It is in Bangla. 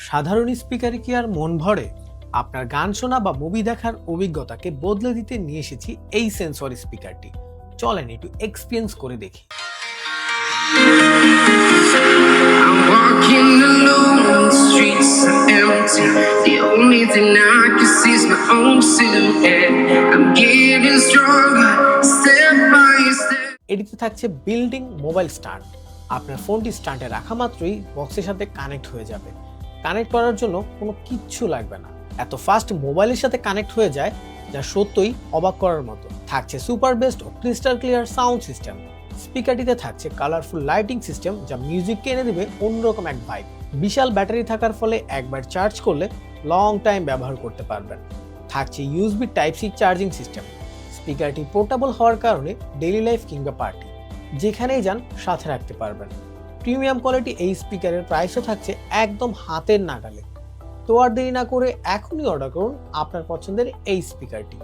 সাধারণ স্পিকারে কি আর মন ভরে? আপনার গান শোনা বা মুভি দেখার অভিজ্ঞতাকে বদলে দিতে নিয়ে এসেছি এই সেন্সর স্পিকারটি। চলেন একটু এক্সপিরিয়েন্স করে দেখি। I'm walking alone, the streets are empty. The only thing I can see is my own silhouette. I'm getting stronger, step by step. এটিতে থাকছে বিল্ডিং মোবাইল স্ট্যান্ড। আপনার ফোনটি স্ট্যান্ডে রাখা মাত্রই বক্সের সাথে কানেক্ট হয়ে যাবে। কানেক্ট করার জন্য কোনো কিচ্ছু লাগবে না, এত ফাস্ট মোবাইলের সাথে কানেক্ট হয়ে যায় যা সত্যই অবাক করার মতো। থাকছে সুপার বেস্ট ও ক্রিস্টাল ক্লিয়ার সাউন্ড সিস্টেম। স্পিকারটিতে থাকছে কালারফুল লাইটিং সিস্টেম যা মিউজিককে এনে দেবে অন্যরকম এক ভাইব। বিশাল ব্যাটারি থাকার ফলে একবার চার্জ করলে লং টাইম ব্যবহার করতে পারবেন। থাকছে USB type C charging system. স্পিকারটি পোর্টেবল হওয়ার কারণে ডেইলি লাইফ কিংবা পার্টি যেখানেই যান সাথে রাখতে পারবেন। প্রিমিয়াম কোয়ালিটি এই স্পিকারের প্রাইসও থাকছে একদম হাতের নাগালে। তো আর দেরি না করে এখনই অর্ডার করুন আপনার পছন্দের এই স্পিকারটি।